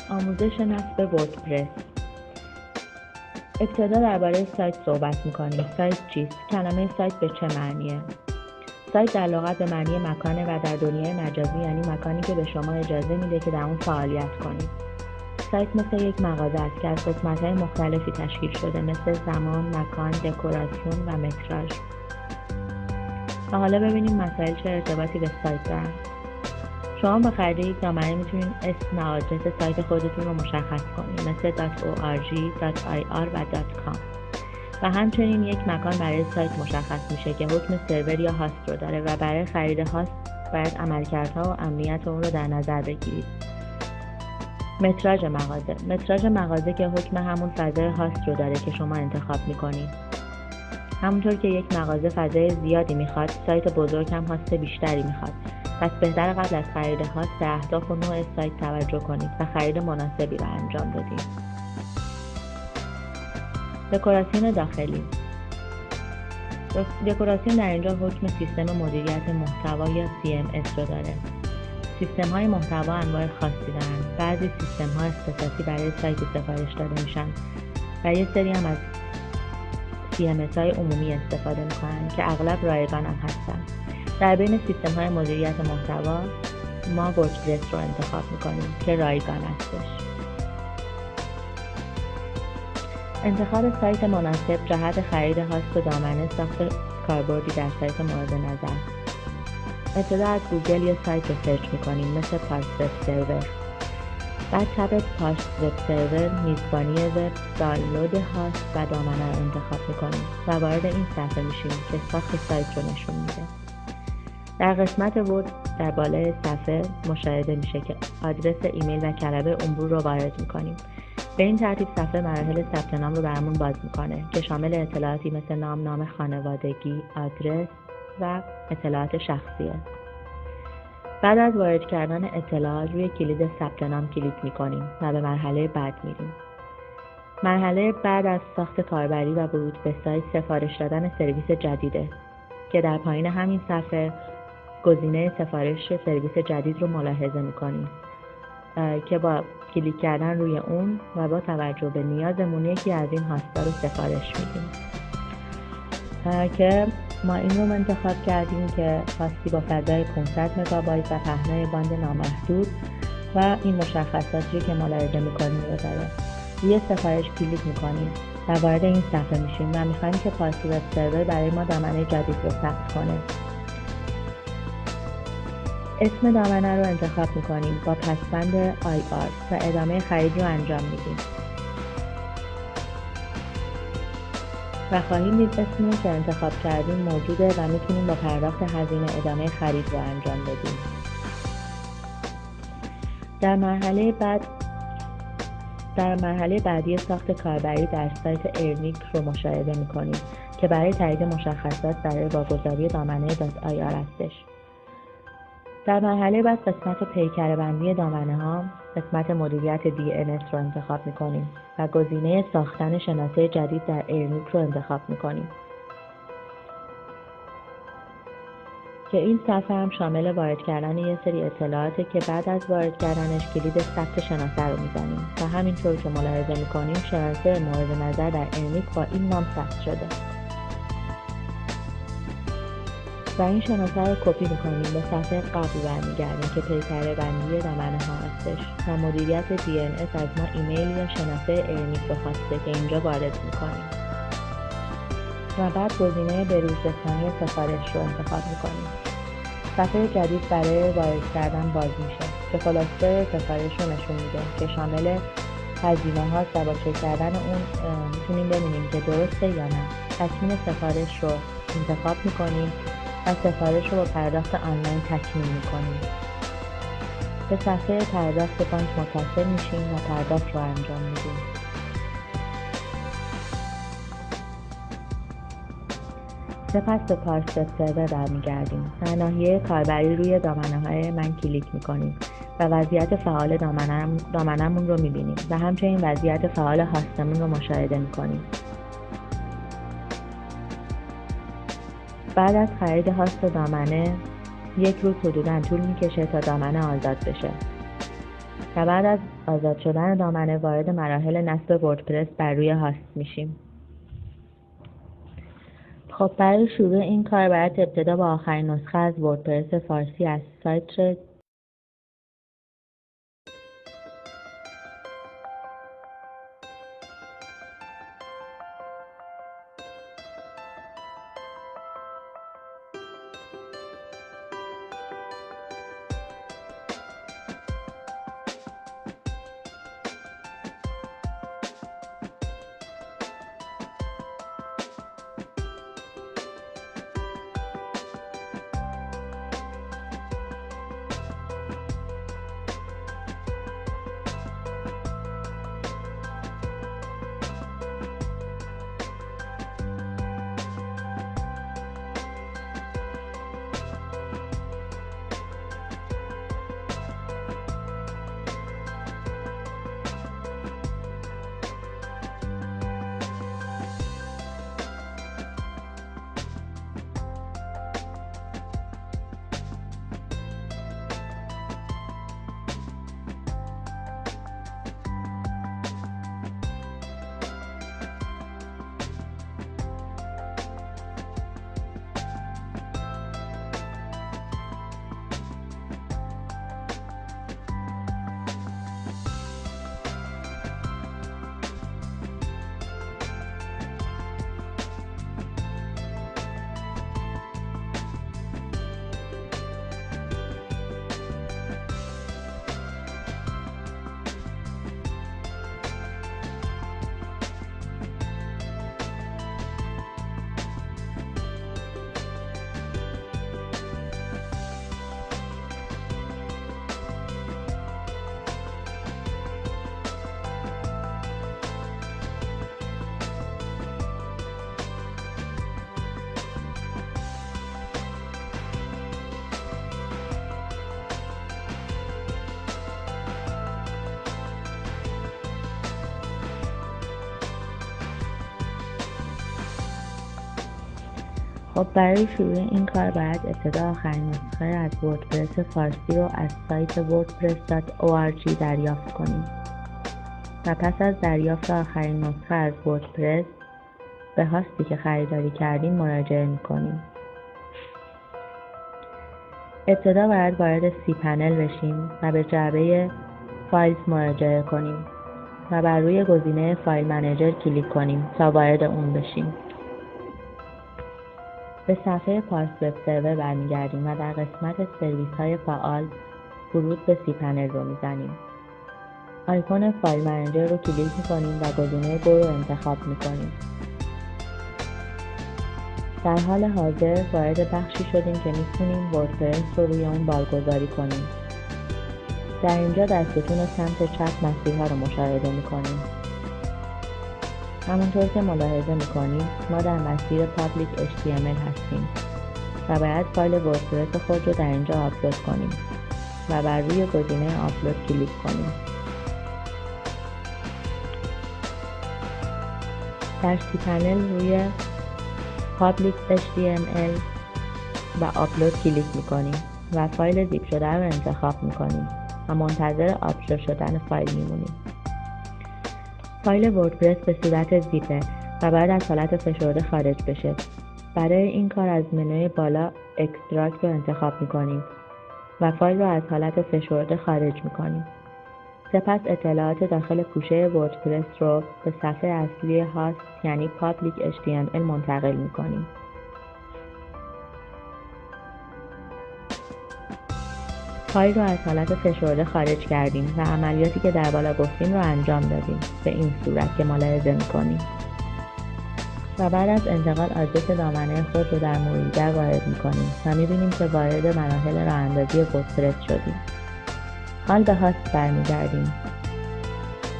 آموزش نصب وردپرس. ابتدا درباره سایت صحبت می‌کنیم. سایت چیست؟ کلمه سایت به چه معنیه؟ سایت در لغت به معنی مکانه و در دنیای مجازی یعنی مکانی که به شما اجازه میده که در اون فعالیت کنید. سایت مثل یک مغازه است که از قسمت‌های مختلفی تشکیل شده مثل زمان، مکان، دکوراسیون و متراژ. و حالا ببینیم مسائل چه ارتباطی به سایت دارن. شما با خرید یک دامنه میتونید اسم و آدرس سایت خودتون رو مشخص کنید مثل .org، .ir و .com و همچنین یک مکان برای سایت مشخص میشه که حکم سرور یا هاست رو داره و برای خرید هاست باید عملکردها و امنیت اون رو در نظر بگیرید. متراژ مغازه که حکم همون فضای هاست رو داره که شما انتخاب میکنید. همونطور که یک مغازه فضای زیادی میخواد، سایت بزرگ هم هاست بیشتری میخواد. پس بهتر قبل از خرید هاست به اهداف و نوع سایت توجه کنید و خرید مناسبی را انجام بدید. دکوراسیون داخلی. دکوراسیون در اینجا حکم سیستم مدیریت محتوا یا CMS رو داره. سیستم های محتوا انواع خاصی دارن. بعضی سیستم ها اختصاصی برای سایتی سفارش داده میشن و یه سری هم از CMS های عمومی استفاده میکنن که اغلب رایگان هم هستن. در بین سیستم های مدیریت محتوا ما وردپرس رو انتخاب میکنیم که رایگان هستش. انتخاب سایت مناسب جهت خرید هاست و دامنه ساخت کاربردی در سایت مورد نظر. ابتدا از گوگل یا سایت رو سرچ میکنیم مثل پارس وب سرور. بعد تب پارس وب سرور میزبانی وب، دانلود هاست و دامنه رو انتخاب میکنیم و وارد این صفحه میشیم که ساخت سایت رو نشون میده. در قسمت ورد در بالای صفحه مشاهده میشه که آدرس ایمیل و کلمه عبور رو وارد میکنیم. به این ترتیب صفحه مراحل ثبت نام رو برامون باز میکنه که شامل اطلاعاتی مثل نام خانوادگی، آدرس و اطلاعات شخصیه. بعد از وارد کردن اطلاعات روی کلید ثبت نام کلیک میکنیم و به مرحله بعد میریم. مرحله بعد از ساخت کاربری و ورود به سایت سفارش دادن سرویس جدیده که در پایین همین صفحه گزینه سفارش سرویس جدید رو ملاحظه میکنیم که با کلیک کردن روی اون و با توجه به نیازمون یکی از این هاستا رو سفارش میدیم که ما این رو انتخاب کردیم که هاستی با فضای 500 مگابایت و پهنای باند نامحدود و این مشخصاتی که ملاحظه میکنیم رو داره. روی سفارش کلیک میکنیم و وارد این صفحه میشیم و میخوایم که پارس وب سرور برای ما دامنه جدید رو ثبت کنه. اسم دامنه رو انتخاب میکنیم با پسوند IR و ادامه خرید رو انجام میدیم و خواهیم دید اسمی که انتخاب کردیم موجوده و میتونیم با پرداخت هزینه ادامه خرید رو انجام بدیم. در مرحله بعدی ساخت کاربری در سایت ارنیک رو مشاهده میکنیم که برای تایید مشخصات برای واگذاری دامنه .ir هستش. در مرحله بعد قسمت پیکره بندی دامنه ها، قسمت مدیریت DNS رو انتخاب میکنیم و گزینه ساختن شناسه جدید در ارنیک رو انتخاب میکنیم که این صفحه هم شامل وارد کردن یه سری اطلاعاته که بعد از وارد کردنش کلید ثبت شناسه رو میزنیم و همینطور که ملاحظه میکنیم شناسه مورد نظر در ارنیک با این نام ثبت شده و این شناسه رو کپی میکنیم به صفحه قبل برمیگردیم که پیکره بندی دامنه ها هستش و مدیریت DNS از ما ایمیل یا شناسه ارنیک رو خواسته که اینجا وارد میکنیم و بعد گزینه بروز رسانی سفارش رو انتخاب میکنیم. صفحه جدید برای وارد کردن باز میشه که خلاصه سفارش رو نشون میده که شامل هزینه هاست و با چک کردن اون میتونیم ببینیم که درسته یا نه. تصمیم سفارش رو انتخاب میکنیم و سفارش رو با پرداخت آنلاین تکمیل میکنیم. به صفحه پرداخت بانک متصل میشیم و پرداخت رو انجام میدیم. سپس به پارس وب سرور برمیگردیم. در ناحیه کاربری روی دامنه‌های من کلیک میکنیم و وضعیت فعال دامنمون رو میبینیم و همچنین وضعیت فعال هاستمون رو مشاهده میکنیم. بعد از خرید هاست دامنه یک روز حدوداً طول میکشه تا دامنه آزاد بشه. و بعد از آزاد شدن دامنه وارد مراحل نصب وردپرس بر روی هاست میشیم. خب برای شروع این کار باید ابتدا با آخرین نسخه از وردپرس فارسی از سایت خب برای شروع این کار باید ابتدا آخرین نسخه از وردپرس فارسی رو از سایت wordpress.org دریافت کنیم و پس از دریافت آخرین نسخه از وردپرس به هاستی که خریداری کردیم مراجعه می‌کنیم. ابتدا باید وارد cPanel بشیم و به جعبه فایلز مراجعه کنیم و بر روی گزینه فایل منیجر کلیک کنیم تا وارد اون بشیم. به صفحه پارس وب سرور برمیگردیم و در قسمت سرویس های فعال ورود به cPanel رو میزنیم. آیکون فایل منیجر رو کلیک میکنیم و گزینه گو رو انتخاب میکنیم. در حال حاضر وارد بخشی شدیم که میتونیم وردپرس رو روی اون بارگذاری کنیم. در اینجا در ستون سمت چپ مسیرها رو مشاهده میکنیم. همونطور که ملاحظه میکنیم ما در مسیر پابلیک HTML هستیم و باید فایل وردپرس خود رو در اینجا آپلود کنیم و بر روی گزینه آپلود کلیک کنیم. در cPanel روی پابلیک HTML و آپلود کلیک میکنیم و فایل زیپ شده رو انتخاب میکنیم و منتظر آپلود شدن فایل میمونیم. فایل وردپرس به صورت زیپه و بعد از حالت فشرده خارج بشه. برای این کار از منوی بالا اکستراکت رو انتخاب میکنیم و فایل رو از حالت فشرده خارج میکنیم. سپس اطلاعات داخل پوشه وردپرس رو به صفحه اصلی هاست یعنی پابلیک HTML منتقل میکنیم. فایل رو از حالت فشرده خارج کردیم و عملیاتی که در بالا گفتیم رو انجام دادیم به این صورت که ملاحظه میکنیم و بعد از انتقال آدرس دامنه خود رو در مرورگر وارد میکنیم و میبینیم که وارد مراحل راه‌اندازی وردپرس شدیم. حال به هاست برمیگردیم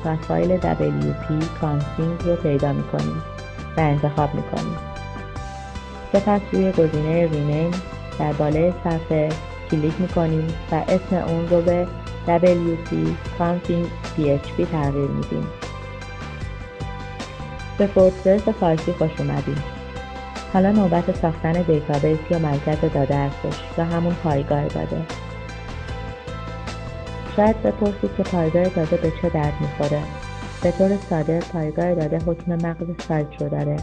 و فایل WP config رو پیدا میکنیم و انتخاب میکنیم. سپس روی گزینه رینیم در بالای صفحه کلیک میکنیم و اسم اون رو به WP config PHP تغییر میدیم. به وردپرس فارسی خوش اومدیم. حالا نوبت ساختن دیتابیس یا مرکز داده هستش و همون پایگاه داده. شاید بپرسید که پایگاه داده به چه درد میخوره. به طور ساده پایگاه داده حکم مغز سایت رو داره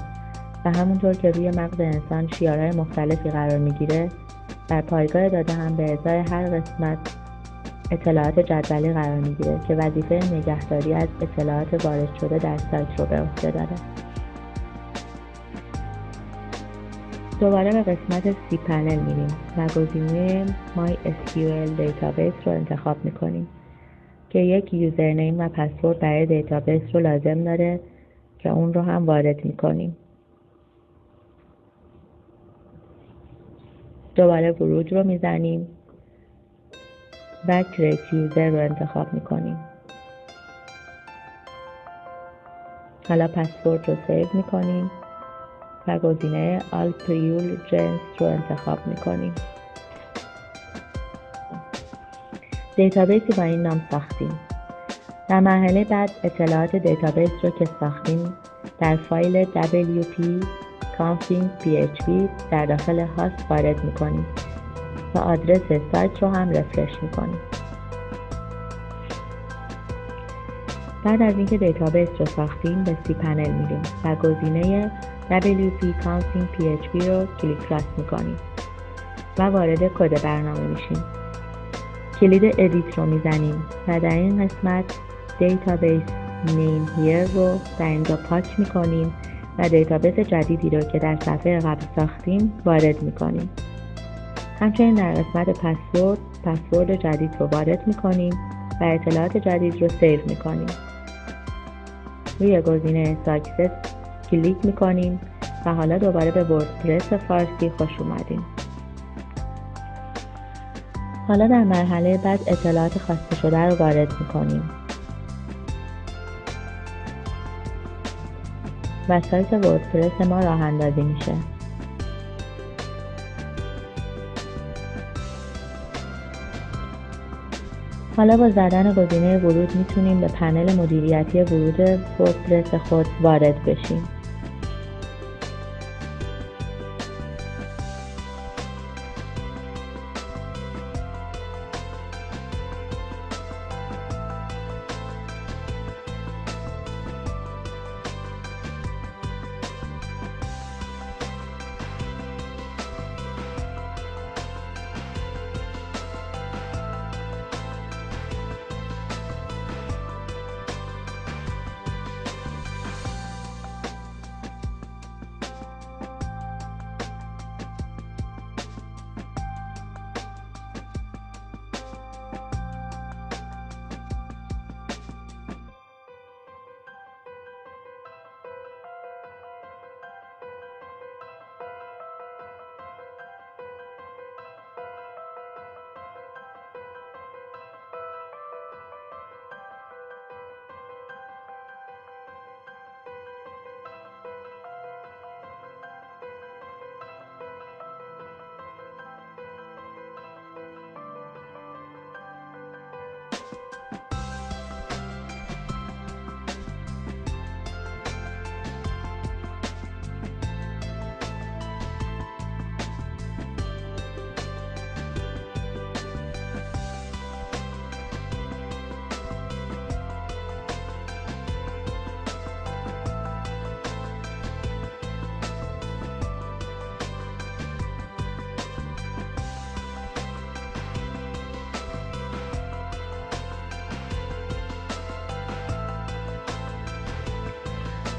و همونطور که روی مغز انسان شیارهای مختلفی قرار میگیره، در پایگاه داده هم به ازای هر قسمت اطلاعات جدولی قرار میگیره که وظیفه نگهداری از اطلاعات وارد شده در سایت رو به عهده داره. دوباره به قسمت سی پنل میریم و گزینه MySQL دیتابیس رو انتخاب میکنیم که یک یوزرنیم و پسورد برای دیتابیس رو لازم داره که اون رو هم وارد میکنیم. دوباره ورود رو میزنیم و کریت یوزر رو انتخاب میکنیم. حالا پسورد رو سیو میکنیم و گزینه All Privileged رو انتخاب میکنیم. دیتابیسی با این نام ساختیم. در مرحله بعد اطلاعات دیتابیس رو که ساختیم در فایل wp config php در داخل هاست وارد میکنیم و آدرس سایت رو هم رفرش میکنیم. بعد از اینکه دیتابیس رو ساختیم به سی پنل میریم و گزینه wp config php رو کلیک راست میکنیم و وارد کد برنامه میشیم. کلید ادیت رو میزنیم و در این قسمت دیتابیس نیم هیر رو در اینجا پاک میکنیم و دیتابیس جدیدی رو که در صفحه قبل ساختیم وارد میکنیم. همچنین در قسمت پسورد جدید رو وارد میکنیم و اطلاعات جدید رو سیو میکنیم. روی گزینه ساکسس کلیک میکنیم و حالا دوباره به وردپرس فارسی خوش اومدیم. حالا در مرحله بعد اطلاعات خواسته شده رو وارد میکنیم و سایت وردپرس ما راه اندازی میشه. حالا با زدن گزینه ورود میتونیم به پنل مدیریتی ورود وردپرس خود وارد بشیم.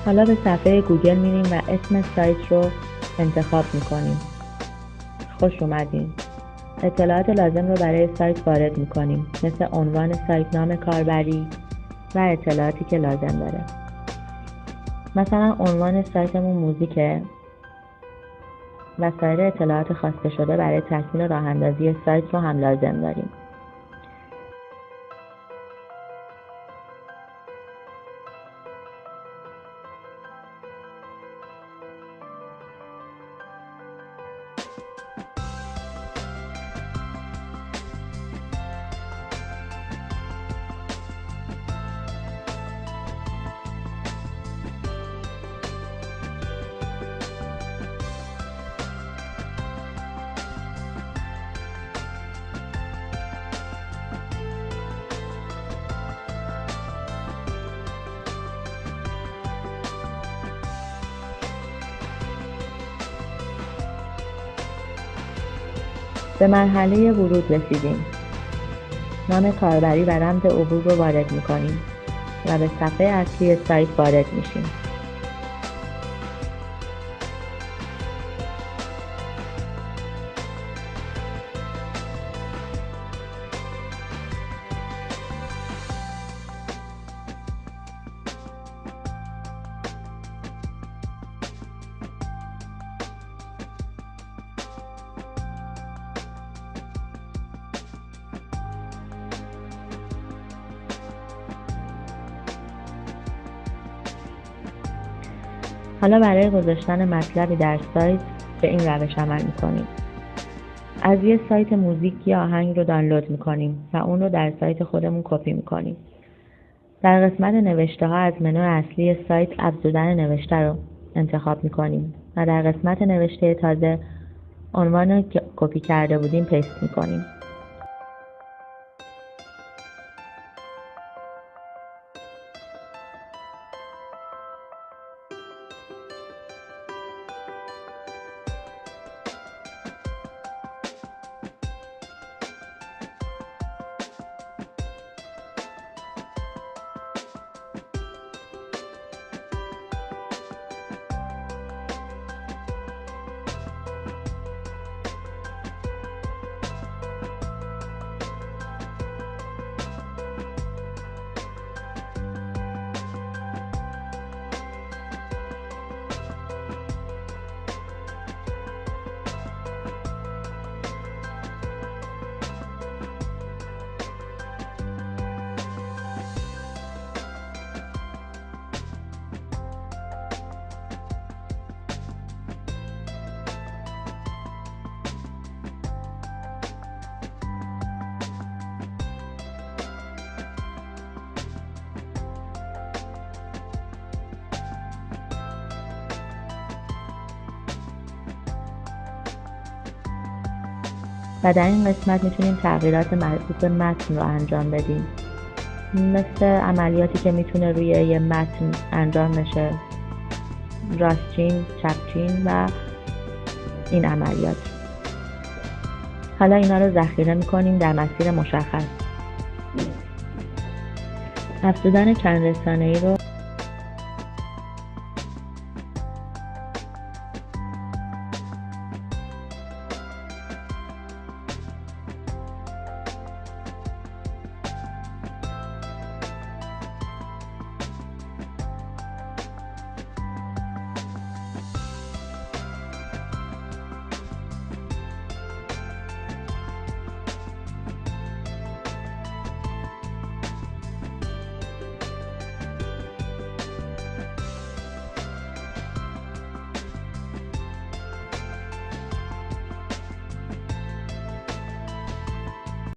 حالا به صفحه گوگل میریم و اسم سایت رو انتخاب میکنیم. خوش اومدین. اطلاعات لازم رو برای سایت وارد میکنیم مثل عنوان سایت، نام کاربری و اطلاعاتی که لازم داره. مثلا عنوان سایتمون موزیکه و سایر اطلاعات خواسته شده برای تکمیل راه اندازی سایت رو هم لازم داریم. به مرحله ورود رسیدیم. نام کاربری و رمز عبور رو وارد می‌کنیم و به صفحه اصلی سایت وارد میشیم. حالا برای گذاشتن مطلبی در سایت به این روش عمل می‌کنیم. از یه سایت موزیک یا آهنگ رو دانلود می‌کنیم و اون رو در سایت خودمون کپی می‌کنیم. در قسمت نوشته ها از منو اصلی سایت افزودن نوشته رو انتخاب می‌کنیم و در قسمت نوشته تازه عنوان رو که کپی کرده بودیم پیست می‌کنیم. و در این قسمت میتونیم تغییرات مربوط به متن رو انجام بدیم، مثل عملیاتی که میتونه روی یه متن انجام بشه، راستچین، چپچین و این عملیات. حالا اینا رو ذخیره میکنیم در مسیر مشخص. افزودن چند رسانه‌ای رو